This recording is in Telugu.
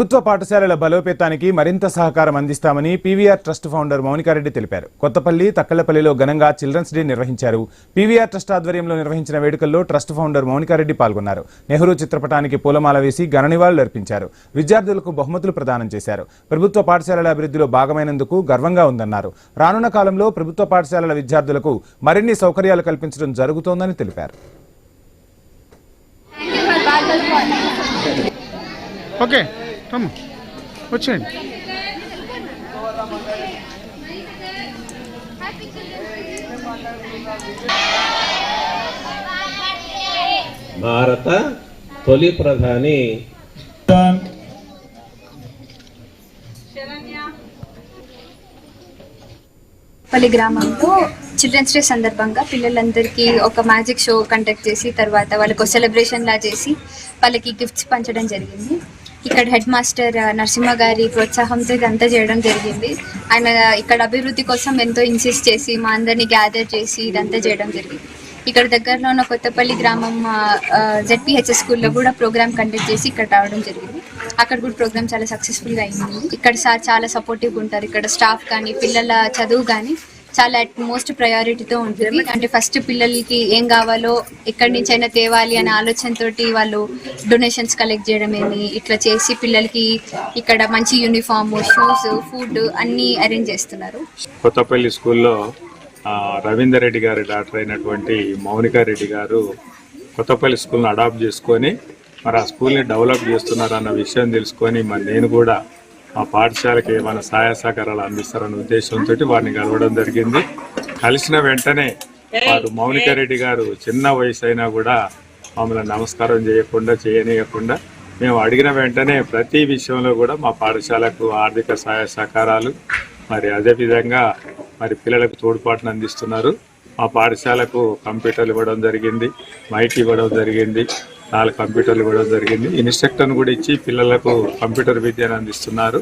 ప్రభుత్వ పాఠశాలల బలోపేతానికి మరింత సహకారం అందిస్తామని పీవీఆర్ ట్రస్ట్ ఫౌండర్ మౌనికారెడ్డి తెలిపారు. కొత్తపల్లి, తక్కలపల్లిలో ఘనంగా చిల్డ్రన్స్ డే నిర్వహించారు. పీవీఆర్ ట్రస్ట్ ఆధ్వర్యంలో నిర్వహించిన వేడుకల్లో ట్రస్ట్ ఫౌండర్ మౌనికారెడ్డి పాల్గొన్నారు. నెహ్రూ చిత్రపటానికి పూలమాల వేసి ఘన నివాళులు అర్పించారు. విద్యార్థులకు బహుమతులు ప్రదానం చేశారు. ప్రభుత్వ పాఠశాలల అభివృద్ధిలో భాగమైనందుకు గర్వంగా ఉందన్నారు. రానున్న కాలంలో ప్రభుత్వ పాఠశాలల విద్యార్థులకు మరిన్ని సౌకర్యాలు కల్పించడం జరుగుతోందని తెలిపారు. ఓకే వచ్చేయండి. భారత తొలి ప్రధాని పల్లి గ్రామంలో చిల్డ్రన్స్ డే సందర్భంగా పిల్లలందరికీ ఒక మ్యాజిక్ షో కండక్ట్ చేసి తర్వాత వాళ్ళకు సెలబ్రేషన్ లా చేసి వాళ్ళకి గిఫ్ట్స్ పంచడం జరిగింది. ఇక్కడ హెడ్ మాస్టర్ నరసింహ గారి ప్రోత్సాహంతో ఇదంతా చేయడం జరిగింది. ఆయన ఇక్కడ అభివృద్ధి కోసం ఎంతో ఇన్సిస్ట్ చేసి మా అందరినీ గ్యాదర్ చేసి ఇదంతా చేయడం జరిగింది. ఇక్కడ దగ్గరలో ఉన్న కొత్తపల్లి గ్రామం జెడ్పీహెచ్ఎస్ స్కూల్లో కూడా ప్రోగ్రామ్ కండక్ట్ చేసి ఇక్కడ రావడం జరిగింది. అక్కడ కూడా ప్రోగ్రామ్ చాలా సక్సెస్ఫుల్గా అయింది. ఇక్కడ సార్ చాలా సపోర్టివ్గా ఉంటారు. ఇక్కడ స్టాఫ్ కానీ పిల్లల చదువు కానీ చాలా మోస్ట్ ప్రయారిటీతో ఉంటుంది. అంటే ఫస్ట్ పిల్లలకి ఏం కావాలో ఎక్కడి నుంచి అయినా తేవాలి అనే ఆలోచనతోటి వాళ్ళు డొనేషన్స్ కలెక్ట్ చేయడం ఏమి ఇట్లా చేసి పిల్లలకి ఇక్కడ మంచి యూనిఫామ్, షూస్, ఫుడ్ అన్నీ అరేంజ్ చేస్తున్నారు. కొత్తపల్లి స్కూల్లో రవీందర్ రెడ్డి గారి డాక్టర్ అయినటువంటి మౌనికారెడ్డి గారు కొత్తపల్లి స్కూల్ని అడాప్ట్ చేసుకొని మరి ఆ స్కూల్ని డెవలప్ చేస్తున్నారు అన్న విషయం తెలుసుకొని మరి నేను కూడా మా పాఠశాలకి ఏమైనా సహాయ సహకారాలు అందిస్తారన్న ఉద్దేశంతో వారిని కలవడం జరిగింది. కలిసిన వెంటనే వారు మౌనికారెడ్డి గారు చిన్న వయసు అయినా కూడా మమ్మల్ని నమస్కారం చేయనీయకుండా మేము అడిగిన వెంటనే ప్రతి విషయంలో కూడా మా పాఠశాలకు ఆర్థిక సహాయ సహకారాలు మరి అదేవిధంగా మరి పిల్లలకు తోడ్పాటును అందిస్తున్నారు. మా పాఠశాలకు కంప్యూటర్లు ఇవ్వడం జరిగింది, మైక్ ఇవ్వడం జరిగింది, 4 కంప్యూటర్లు ఇవ్వడం జరిగింది. ఇన్స్ట్రక్టర్ను కూడా ఇచ్చి పిల్లలకు కంప్యూటర్ విద్యను అందిస్తున్నారు.